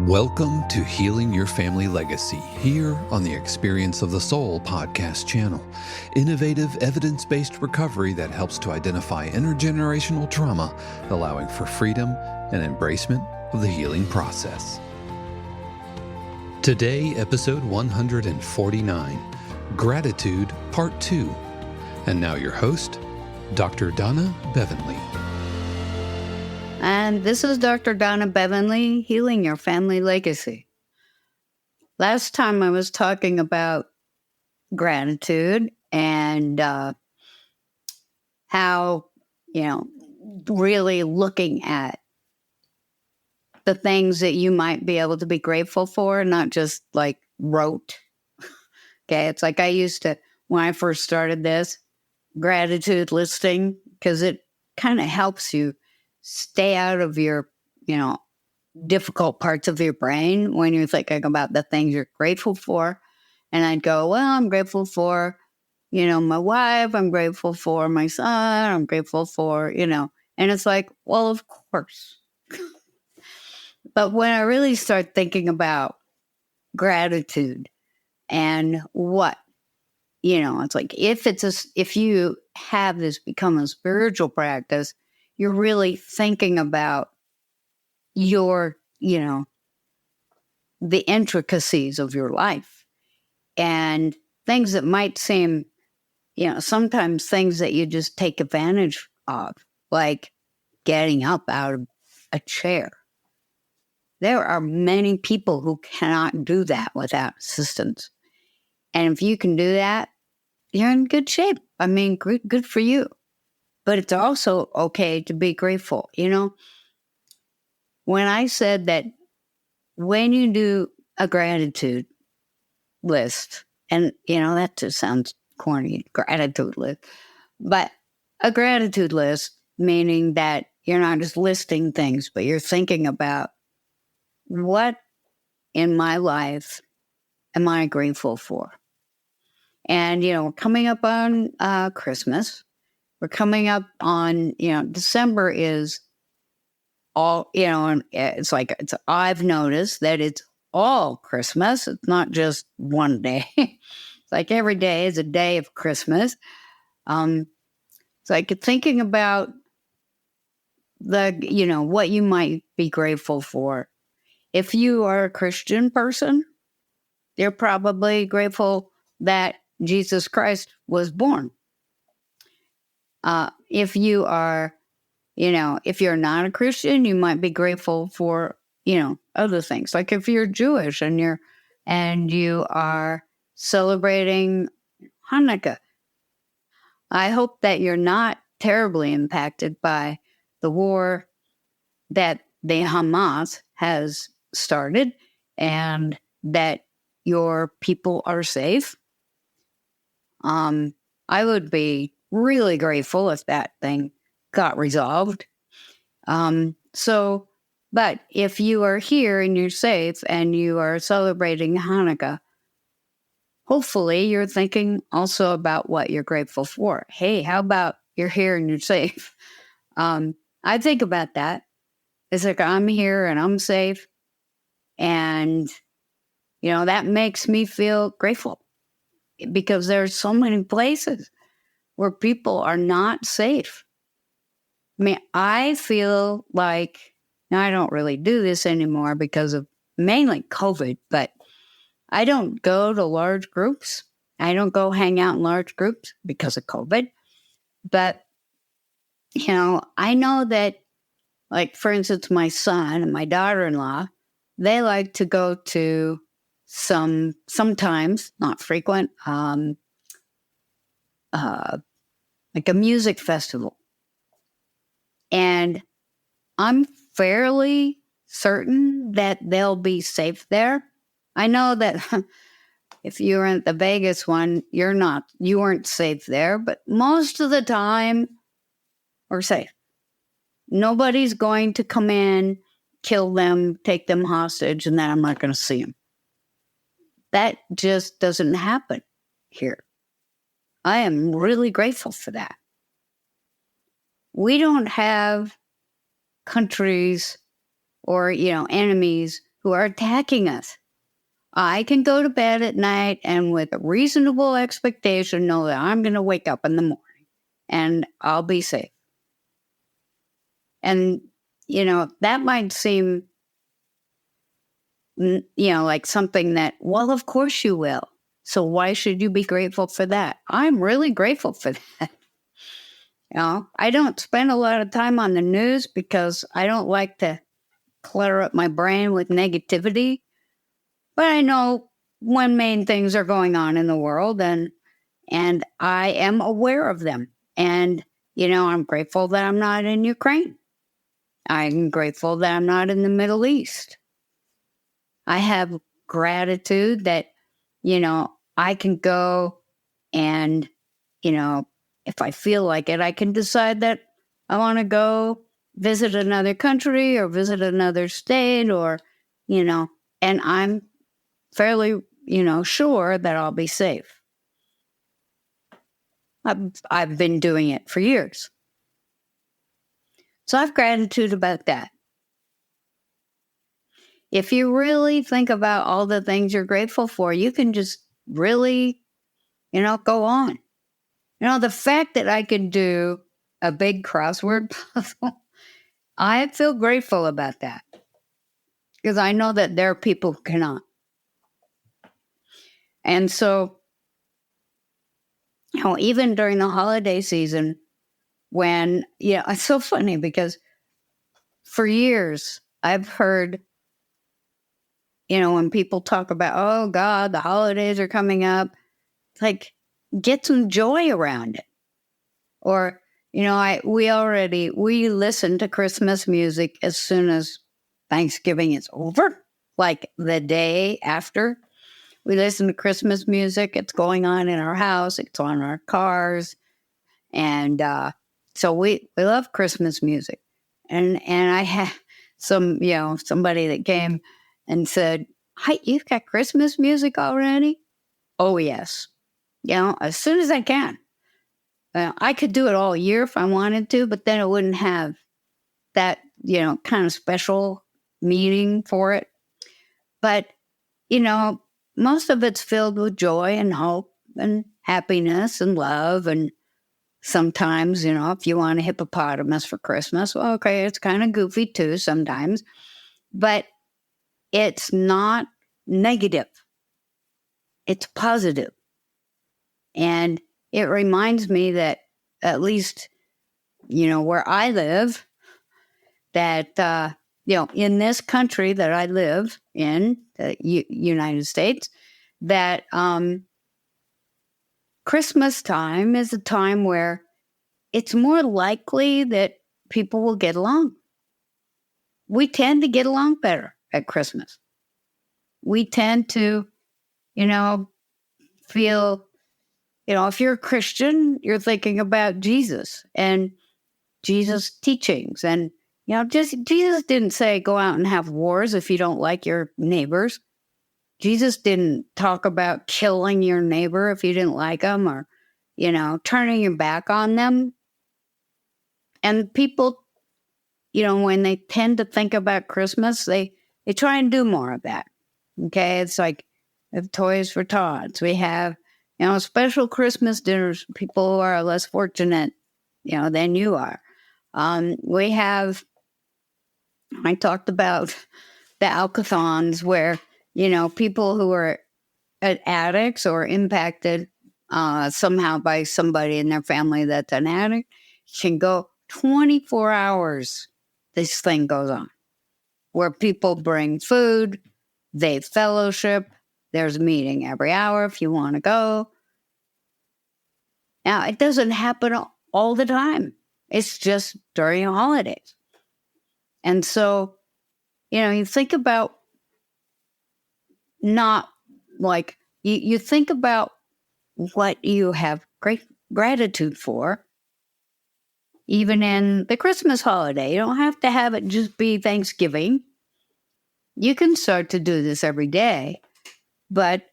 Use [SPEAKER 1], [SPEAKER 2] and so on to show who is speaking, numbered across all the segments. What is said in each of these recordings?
[SPEAKER 1] Welcome to Healing Your Family Legacy, here on the Experience of the Soul podcast channel. Innovative, evidence-based recovery that helps to identify intergenerational trauma, allowing for freedom and embracement of the healing process. Today, episode 149, Gratitude, Part 2. And now your host, Dr. Donna Bevan-Lee.
[SPEAKER 2] And this is Dr. Donna Bevan-Lee, Healing Your Family Legacy. Last time I was talking about gratitude and how, really looking at the things that you might be able to be grateful for, not just like rote. Okay, it's like I used to, when I first started this, gratitude listing, because it kind of helps you stay out of your, difficult parts of your brain when you're thinking about the things you're grateful for. And I'd go, well, I'm grateful for, my wife. I'm grateful for my son. I'm grateful for, and it's like, well, of course. But when I really start thinking about gratitude and what, it's like if you have this become a spiritual practice, you're really thinking about your, the intricacies of your life and things that might seem, sometimes things that you just take advantage of, like getting up out of a chair. There are many people who cannot do that without assistance. And if you can do that, you're in good shape. I mean, good for you. But it's also okay to be grateful. When I said that when you do a gratitude list, and, that just sounds corny, gratitude list, but a gratitude list, meaning that you're not just listing things, but you're thinking about what in my life am I grateful for? And, we're coming up on Christmas. We're coming up on, December is all, and I've noticed that it's all Christmas. It's not just one day. It's like every day is a day of Christmas. It's like thinking about what you might be grateful for. If you are a Christian person, you're probably grateful that Jesus Christ was born. If you are, if you're not a Christian, you might be grateful for, other things. Like if you're Jewish and you are celebrating Hanukkah, I hope that you're not terribly impacted by the war that the Hamas has started and that your people are safe. I would be really grateful if that thing got resolved. But if you are here and you're safe and you are celebrating Hanukkah, hopefully you're thinking also about what you're grateful for. Hey, how about you're here and you're safe? I think about that. It's like I'm here and I'm safe. And, that makes me feel grateful because there's so many places where people are not safe. I mean, I feel like, now I don't really do this anymore because of mainly COVID, but I don't go to large groups. I don't go hang out in large groups because of COVID. But, I know that, like, for instance, my son and my daughter-in-law, they like to go to sometimes, not frequent, like a music festival. And I'm fairly certain that they'll be safe there. I know that if you were at the Vegas one, you weren't safe there, but most of the time we're safe. Nobody's going to come in, kill them, take them hostage, and then I'm not going to see them. That just doesn't happen here. I am really grateful for that. We don't have countries or, enemies who are attacking us. I can go to bed at night and with a reasonable expectation know that I'm going to wake up in the morning and I'll be safe. And, that might seem, like something that, well, of course you will. So why should you be grateful for that? I'm really grateful for that. I don't spend a lot of time on the news because I don't like to clutter up my brain with negativity. But I know when main things are going on in the world and I am aware of them. And, I'm grateful that I'm not in Ukraine. I'm grateful that I'm not in the Middle East. I have gratitude that, I can go and, if I feel like it, I can decide that I want to go visit another country or visit another state or, and I'm fairly, sure that I'll be safe. I've been doing it for years. So I have gratitude about that. If you really think about all the things you're grateful for, you can just really, go on. The fact that I can do a big crossword puzzle, I feel grateful about that because I know that there are people who cannot. And so, even during the holiday season, when, it's so funny because for years I've heard, when people talk about, oh God, the holidays are coming up, it's like, get some joy around it. Or, we listen to Christmas music as soon as Thanksgiving is over, like the day after. We listen to Christmas music. It's going on in our house. It's on our cars. And so we love Christmas music. And I had somebody that came and said, "Hi, you've got Christmas music already?" Oh, yes. As soon as I can. I could do it all year if I wanted to, but then it wouldn't have that, kind of special meaning for it. But, most of it's filled with joy and hope and happiness and love. And sometimes, if you want a hippopotamus for Christmas, well, okay, it's kind of goofy too sometimes. But it's not negative. It's positive. And it reminds me that at least, where I live, that, in this country that I live in, the United States, that Christmas time is a time where it's more likely that people will get along. We tend to get along better at Christmas. We tend to, feel, if you're a Christian, you're thinking about Jesus and Jesus' teachings. And, Jesus didn't say go out and have wars if you don't like your neighbors. Jesus didn't talk about killing your neighbor if you didn't like them or, turning your back on them. And people, when they tend to think about Christmas, they try and do more of that. Okay. It's like we have Toys for Tots. We have, special Christmas dinners, for people who are less fortunate, than you are. We have, I talked about the alcathons where, people who are addicts or impacted somehow by somebody in their family that's an addict can go 24 hours. This thing goes on where people bring food, they fellowship. There's a meeting every hour if you want to go. Now, it doesn't happen all the time. It's just during the holidays. And so, you think about not like, you think about what you have great gratitude for, even in the Christmas holiday. You don't have to have it just be Thanksgiving. You can start to do this every day. But,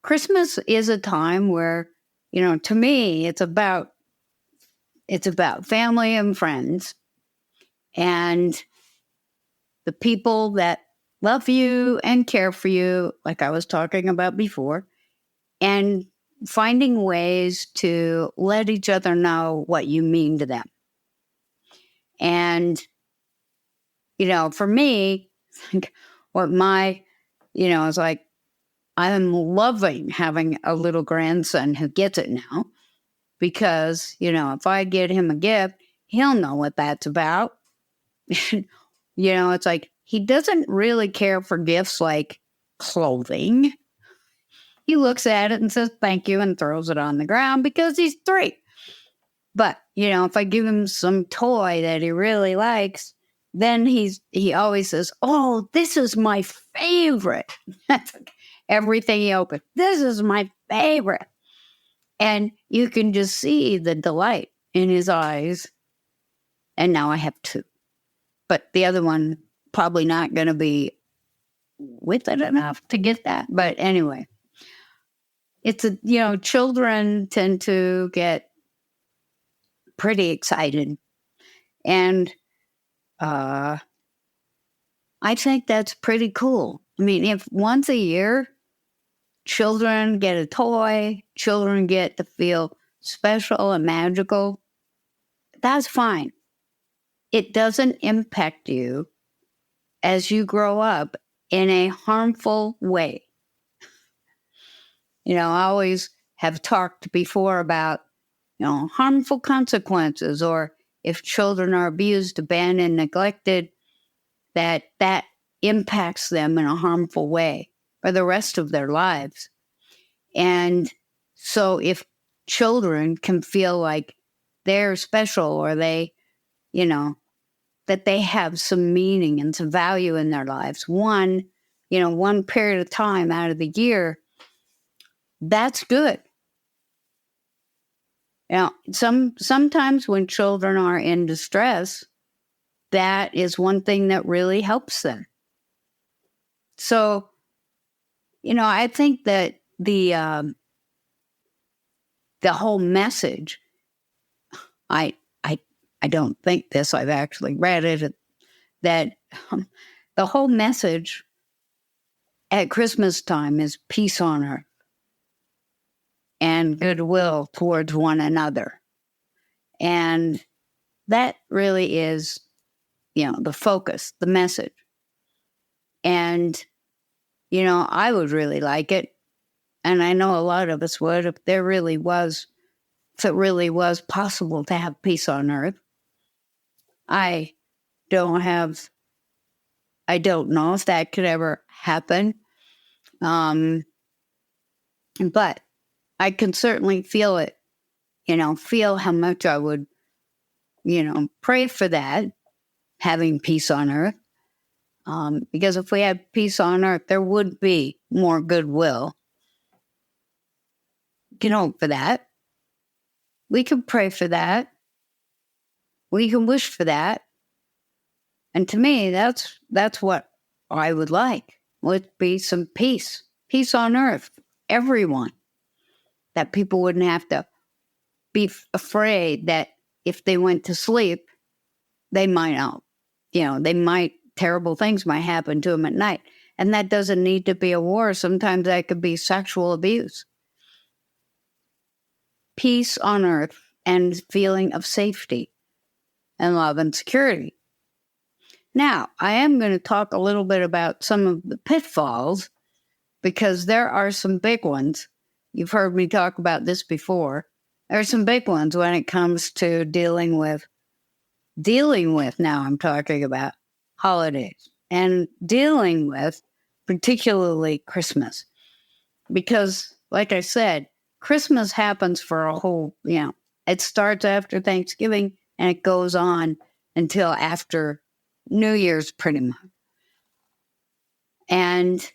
[SPEAKER 2] Christmas is a time where, to me, it's about family and friends and the people that love you and care for you, like I was talking about before, and finding ways to let each other know what you mean to them. And, for me, what it's like, I'm loving having a little grandson who gets it now because, if I get him a gift, he'll know what that's about. It's like he doesn't really care for gifts like clothing. He looks at it and says thank you and throws it on the ground because he's 3. But, if I give him some toy that he really likes, then he always says, "Oh, this is my favorite." That's everything he opens. This is my favorite. And you can just see the delight in his eyes. And now I have 2. But the other one probably not going to be with it enough to get that. But anyway, it's children tend to get pretty excited. And I think that's pretty cool. I mean, if once a year children get a toy, children get to feel special and magical, that's fine. It doesn't impact you as you grow up in a harmful way. I always have talked before about, harmful consequences, or if children are abused, abandoned, neglected, that impacts them in a harmful way for the rest of their lives. And so if children can feel like they're special, or they, that they have some meaning and some value in their lives, one period of time out of the year, that's good. Sometimes when children are in distress, that is one thing that really helps them. So, I think that the whole message, I don't think this, I've actually read it, that the whole message at Christmas time is peace on earth and goodwill towards one another. And that really is, the focus, the message. And, I would really like it. And I know a lot of us would, if it really was possible to have peace on earth. I don't know if that could ever happen. But I can certainly feel it, feel how much I would, pray for that, having peace on earth. Because if we had peace on earth, there would be more goodwill. You can hope for that. We can pray for that. We can wish for that. And to me, that's what I would like. Would be some peace on earth, everyone. That people wouldn't have to be afraid that if they went to sleep, they might not, terrible things might happen to them at night. And that doesn't need to be a war. Sometimes that could be sexual abuse. Peace on earth and feeling of safety and love and security. Now, I am going to talk a little bit about some of the pitfalls, because there are some big ones. You've heard me talk about this before. There are some big ones when it comes to dealing with, now I'm talking about holidays, and dealing with particularly Christmas. Because, like I said, Christmas happens for a whole, it starts after Thanksgiving and it goes on until after New Year's, pretty much. And,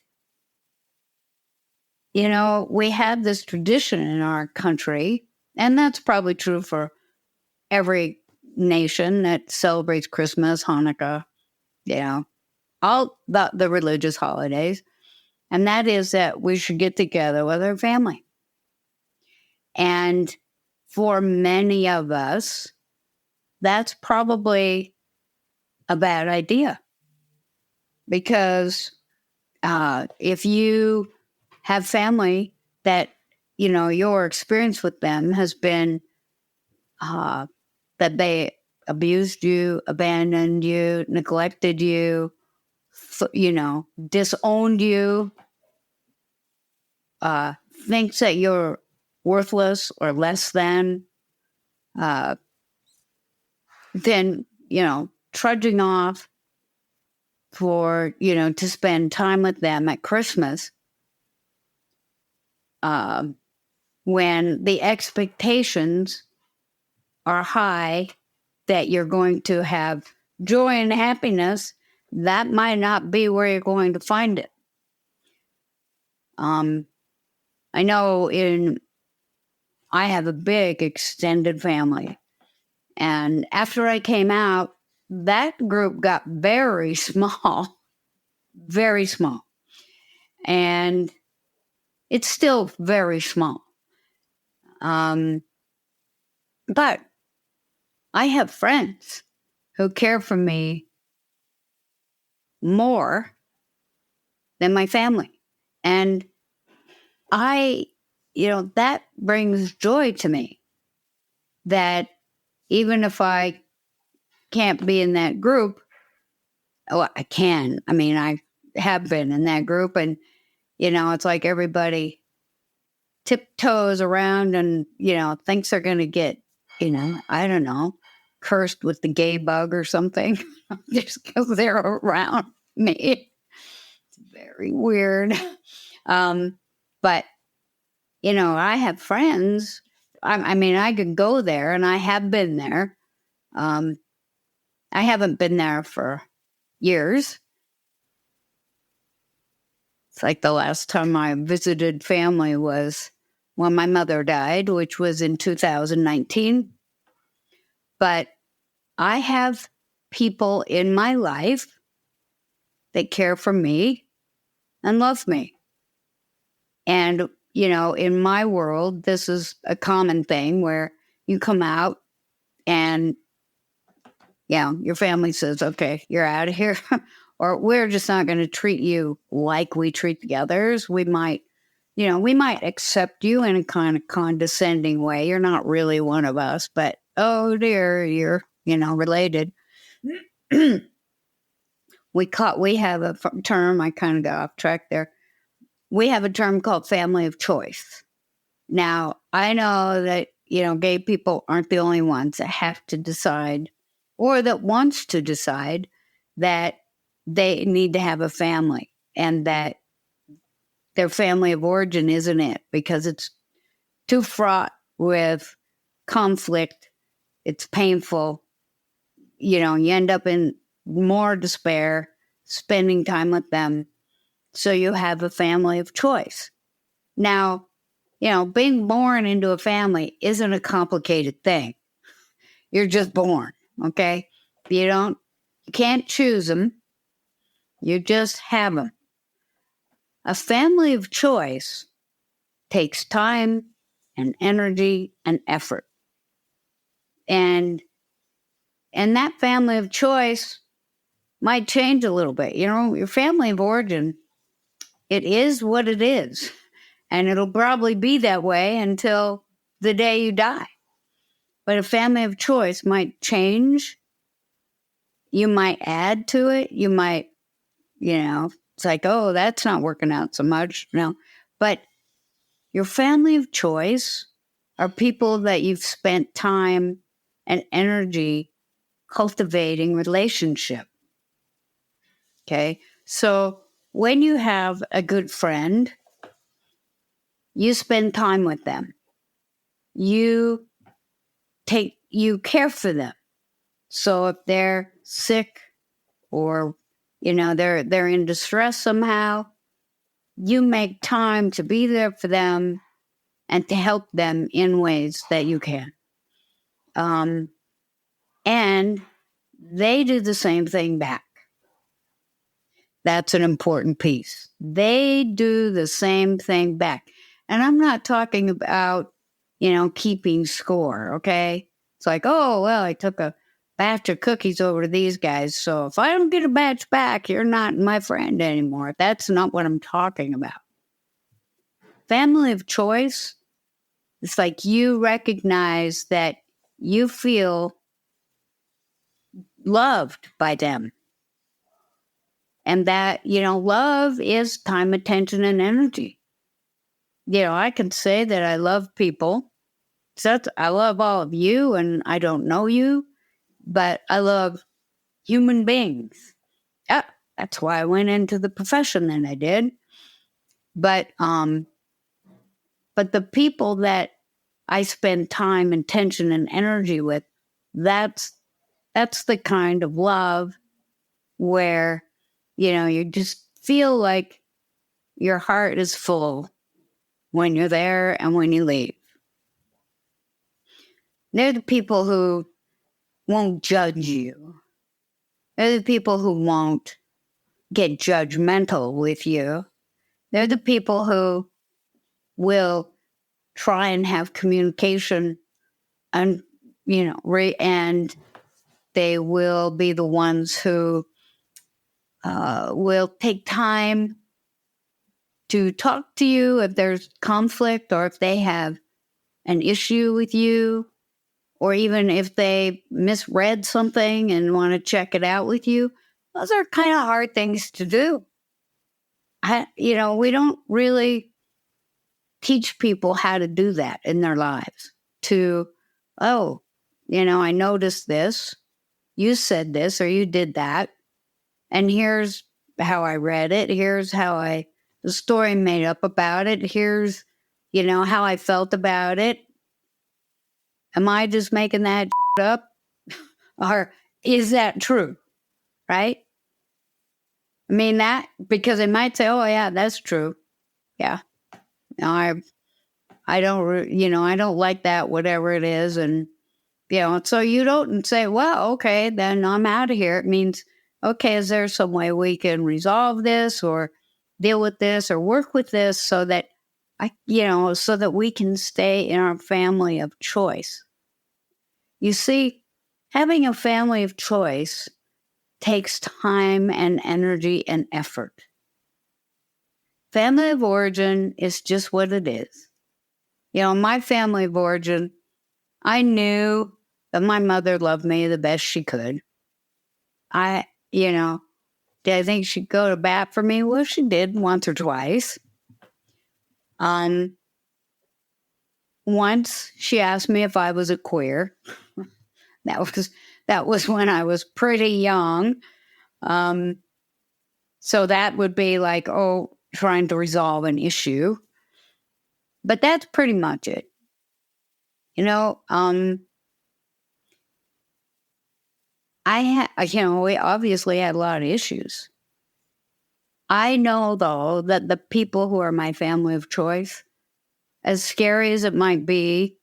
[SPEAKER 2] we have this tradition in our country, and that's probably true for every nation that celebrates Christmas, Hanukkah, all the religious holidays. And that is that we should get together with our family. And for many of us, that's probably a bad idea. because if you have family that, your experience with them has been that they abused you, abandoned you, neglected you, disowned you, thinks that you're worthless or less than, uh, then, trudging off to spend time with them at Christmas, when the expectations are high that you're going to have joy and happiness, that might not be where you're going to find it. I know I have a big extended family. And after I came out, that group got very small, very small. And it's still very small. But I have friends who care for me more than my family. And that brings joy to me, that even if I can't be in that group, I can. I mean, I have been in that group, and, it's like everybody tiptoes around and, thinks they're going to get, I don't know, cursed with the gay bug or something just because they're around me. It's very weird. But, I have friends. I could go there, and I have been there. I haven't been there for years. It's like the last time I visited family was when my mother died, which was in 2019. But I have people in my life that care for me and love me. And, in my world, this is a common thing where you come out and, your family says, okay, you're out of here. Or we're just not going to treat you like we treat the others. We might accept you in a kind of condescending way. You're not really one of us, but oh dear, you're, related. We have a term, I kind of got off track there. We have a term called family of choice. Now, I know that, gay people aren't the only ones that have to decide or that wants to decide that they need to have a family and that their family of origin isn't it because it's too fraught with conflict. It's painful. You end up in more despair, spending time with them. So you have a family of choice. Now, being born into a family isn't a complicated thing. You're just born, okay? You can't choose them. You just have them. A family of choice takes time and energy and effort. And that family of choice might change a little bit. Your family of origin, it is what it is. And it'll probably be that way until the day you die. But a family of choice might change. You might add to it. You might, it's like, oh, that's not working out so much. No. But your family of choice are people that you've spent time and energy cultivating relationship. Okay. So when you have a good friend, you spend time with them. You care for them. So if they're sick or, they're in distress somehow, you make time to be there for them and to help them in ways that you can. And they do the same thing back. That's an important piece. They do the same thing back. And I'm not talking about, keeping score, okay? It's like, oh, well, I took a batch of cookies over to these guys. So if I don't get a batch back, you're not my friend anymore. That's not what I'm talking about. Family of choice, it's like you recognize that you feel loved by them. And that, love is time, attention, and energy. I can say that I love people. So I love all of you, and I don't know you, but I love human beings. Yeah, that's why I went into the profession that I did. But the people that I spend time, attention, and energy with, that's the kind of love where, you just feel like your heart is full when you're there and when you leave. They're the people who won't judge you. They're the people who won't get judgmental with you. They're the people who will try and have communication and, and they will be the ones who will take time to talk to you if there's conflict or if they have an issue with you, or even if they misread something and want to check it out with you. Those are kind of hard things to do. We don't really teach people how to do that in their lives. I noticed this, you said this, or you did that, and here's how I read it. Here's how the story made up about it. Here's, how I felt about it. Am I just making that up? Or is that true? Right? I mean that, because they might say, oh yeah, that's true. Yeah. No, I don't, I don't like that, whatever it is. And, so you don't say, well, okay, then I'm out of here. It means, okay, is there some way we can resolve this or deal with this or work with this so that so that we can stay in our family of choice? You see, having a family of choice takes time and energy and effort. Family of origin is just what it is. My family of origin, I knew that my mother loved me the best she could. Did I think she'd go to bat for me? Well, she did once or twice. Once she asked me if I was a queer. That was when I was pretty young. So that would be like, trying to resolve an issue. But that's pretty much it. We obviously had a lot of issues. I know, though, that the people who are my family of choice, as scary as it might be,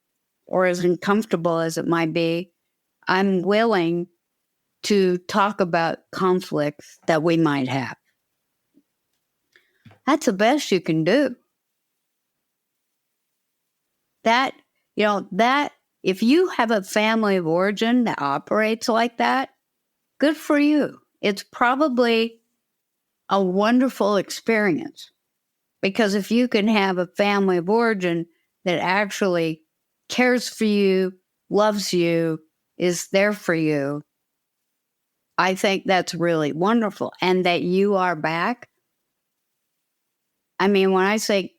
[SPEAKER 2] or as uncomfortable as it might be, I'm willing to talk about conflicts that we might have. That's the best you can do. That if you have a family of origin that operates like that, good for you. It's probably a wonderful experience, because if you can have a family of origin that actually cares for you, loves you, is there for you, I think that's really wonderful. And that you are back. I mean, when I say,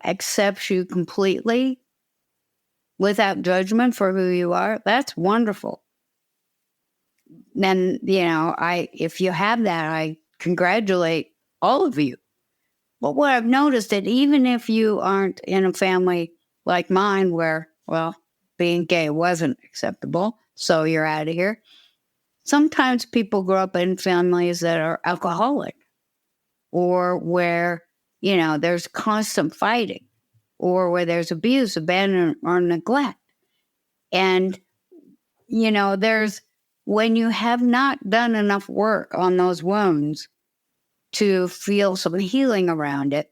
[SPEAKER 2] accepts you completely without judgment for who you are, that's wonderful. Then, if you have that, I congratulate all of you. But what I've noticed, that even if you aren't in a family like mine where, being gay wasn't acceptable, so you're out of here, sometimes people grow up in families that are alcoholic, or where, there's constant fighting, or where there's abuse, abandonment, or neglect. And, when you have not done enough work on those wounds to feel some healing around it,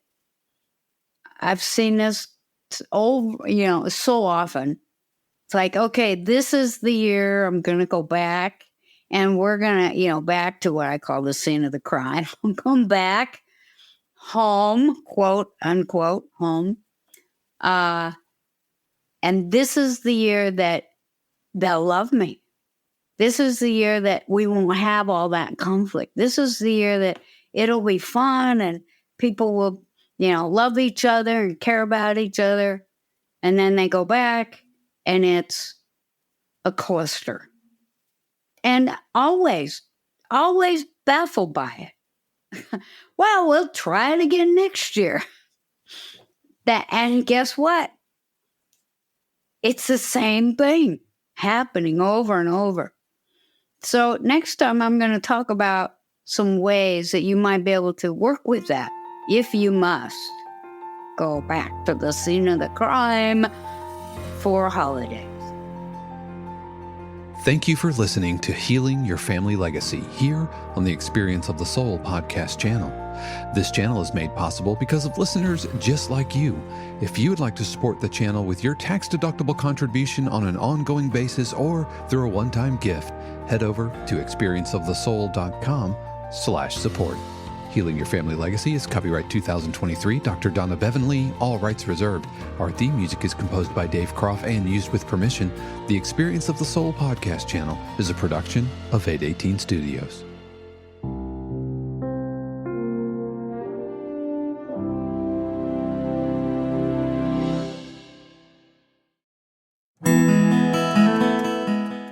[SPEAKER 2] I've seen this so often, It's like, okay, this is the year I'm going to go back, and we're going to, back to what I call the scene of the crime. I'm going back home, quote, unquote, home. And this is the year that they'll love me. This is the year that we won't have all that conflict. This is the year that it'll be fun and people will, love each other and care about each other. And then they go back and it's a cluster. And always baffled by it. Well, we'll try it again next year. And guess what? It's the same thing happening over and over. So next time I'm going to talk about some ways that you might be able to work with that if you must go back to the scene of the crime for holidays.
[SPEAKER 1] Thank you for listening to Healing Your Family Legacy here on the Experience of the Soul podcast channel. This channel is made possible because of listeners just like you. If you would like to support the channel with your tax-deductible contribution on an ongoing basis or through a one-time gift, head over to experienceofthesoul.com/support. Healing Your Family Legacy is copyright 2023, Dr. Donna Bevan-Lee, all rights reserved. Our theme music is composed by Dave Croft and used with permission. The Experience of the Soul podcast channel is a production of 818 Studios.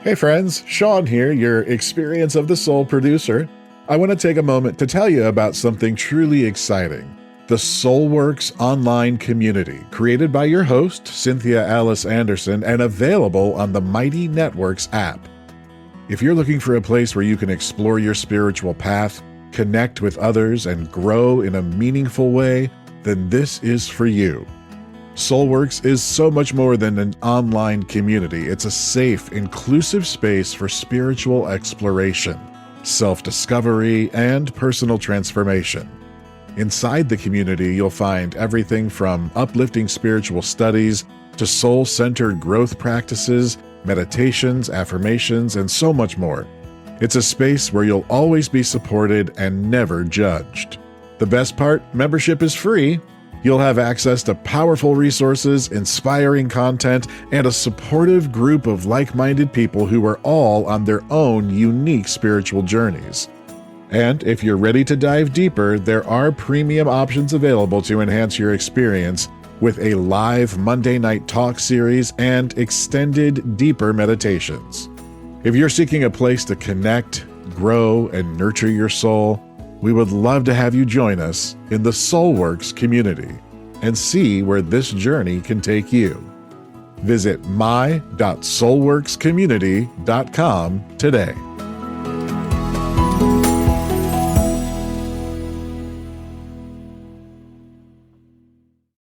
[SPEAKER 3] Hey friends, Sean here, your Experience of the Soul producer. I want to take a moment to tell you about something truly exciting. The SoulWorks online community, created by your host, Cynthia Alice Anderson, and available on the Mighty Networks app. If you're looking for a place where you can explore your spiritual path, connect with others, and grow in a meaningful way, then this is for you. SoulWorks is so much more than an online community. It's a safe, inclusive space for spiritual exploration, self-discovery, and personal transformation. Inside the community, you'll find everything from uplifting spiritual studies to soul-centered growth practices, meditations, affirmations, and so much more. It's a space where you'll always be supported and never judged. The best part, membership is free. You'll have access to powerful resources, inspiring content, and a supportive group of like-minded people who are all on their own unique spiritual journeys. And if you're ready to dive deeper, there are premium options available to enhance your experience with a live Monday night talk series and extended, deeper meditations. If you're seeking a place to connect, grow, and nurture your soul, we would love to have you join us in the SoulWorks community and see where this journey can take you. Visit my.soulworkscommunity.com today.